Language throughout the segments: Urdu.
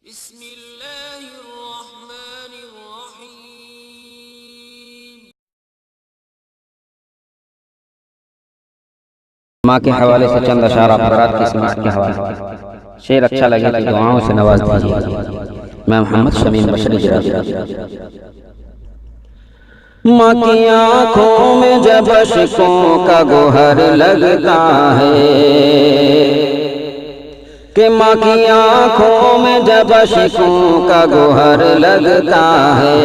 بسم اللہ الرحمن الرحیم۔ ماں کے حوالے سے چند اشعار حضرات کی سماعت کے حوالے شعر اچھا لگے تو دعاؤں سے نواز دیجیے۔ میں محمد شمیم بشری جراجی۔ ماں کی آنکھوں میں جب اشکوں کا گوہر لگتا ہے کہ ماں کی آنکھوں میں جب اشکوں کا گوہر لگتا ہے،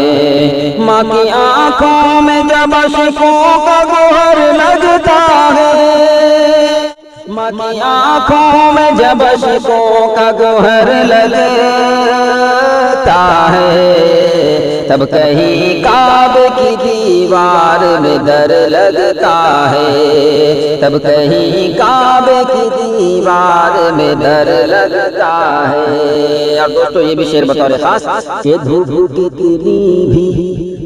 ماں کی آنکھوں میں جب اشکوں کا گوہر لگتا ہے، ماں کی آنکھوں میں جب اشکوں کا گوہر لگتا ہے، تب کہیں کعبے کی دیوار میں در لگتا ہے، تب کہیں کعبے کی دیوار میں در لگتا ہے۔ اور دوستو یہ بھی شعر بطور خاص کہ دھوپ کتنی بھی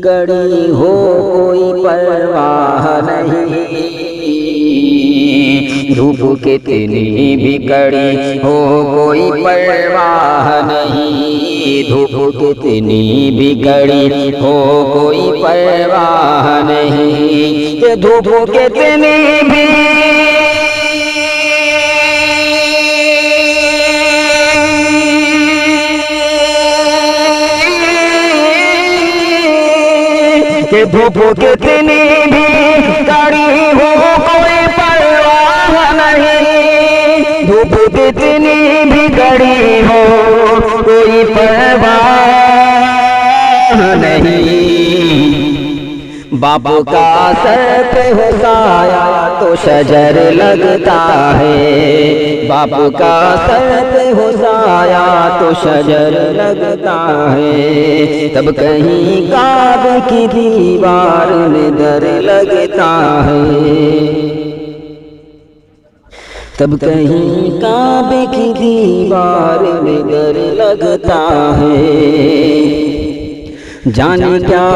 کڑی ہو کوئی پرواہ نہیں، دھوپ کتنی بھی کڑی ہو کوئی پرواہ نہیں، دھوپ کتنی بھی کڑی ہو کوئی پرواہ نہیں، کہ دھوپ کتنی بھی کہ دھوپ کتنی بھی کڑی ہو کوئی پرواہ نہیں، دھوپ کتنی بھی کڑی ہو کوئی پرواہ نہیں۔ باپ کا سر پہ ہو سایہ تو شجر لگتا ہے، باپ کا سر پہ ہو سایہ تو شجر لگتا ہے، تب کہیں کعبے کی دیوار میں در لگتا ہے، تب کہیں کعبے کی دیوار میں در لگتا ہے۔ جانے کیا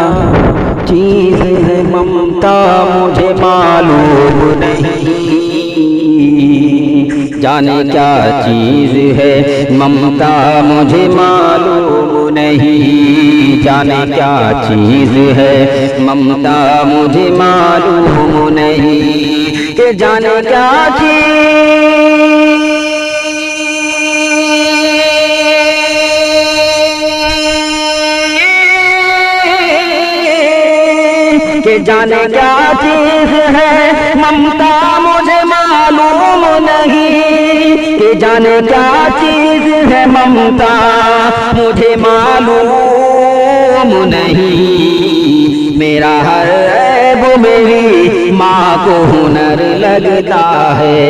چیز ہے ممتا مجھے معلوم نہیں، جانے کیا چیز ہے ممتا مجھے معلوم نہیں، جانے کیا چیز ہے ممتا مجھے معلوم نہیں، کہ جانے کیا کہ جانے کیا چیز ہے ممتا مجھے معلوم نہیں، کہ جانے کیا چیز ہے ممتا مجھے معلوم نہیں، میرا ہر عیب میری ماں کو ہنر لگتا ہے،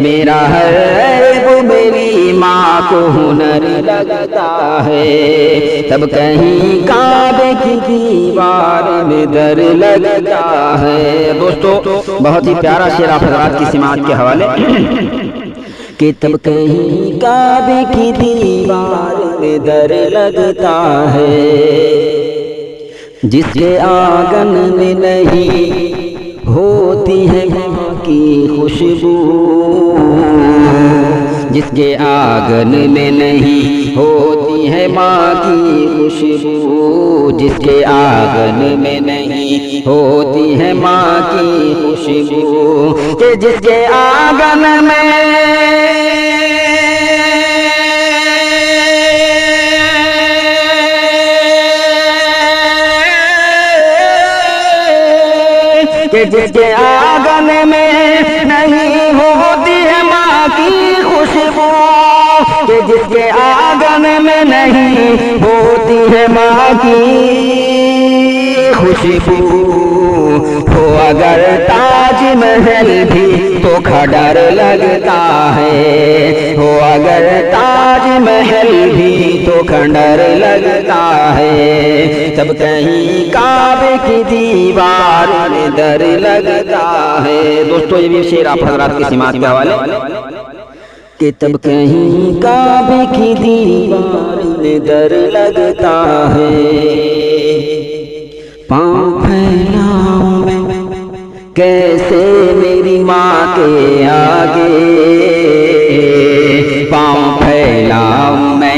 میرا ہر عیب میری ماں کو ہنر لگتا ہے، تب کہیں کعبے کی دیوار میں در لگتا ہے۔ دوستو بہت ہی پیارا شعر آپ حضرات کی سماعت کے حوالے کہ تب کہیں کعبے کی دیوار میں در لگتا ہے، جس کے آنگن میں نہیں ہوتی ہے ماں کی خوشبو، جس کے آنگن میں نہیں ہوتی ہے ماں کی خوشبو، جس کے آنگن میں نہیں ہوتی ہے ماں کی خوشبو، کہ جس کے آنگن میں کہ جس کے آنگن میں نہیں ہوتی ہے ماں کی خوشبو، کہ جس کے آنگن میں نہیں ہوتی ہے ماں کی خوشبو، ہو اگر تاج محل بھی تو کھڈر لگتا ہے، ہو اگر تاج محل بھی تو کھڈر لگتا ہے، تب کہیں کعبے کی دیوار میں در لگتا ہے۔ دوستو یہ بھی شعر آپ حضرات کی سماعت کے حوالے کہ تب کہیں کعبے کی دیوار میں در لگتا ہے، پاؤں پھیلاؤں میں کیسے میری ماں کے آگے، پاؤں پھیلاؤں میں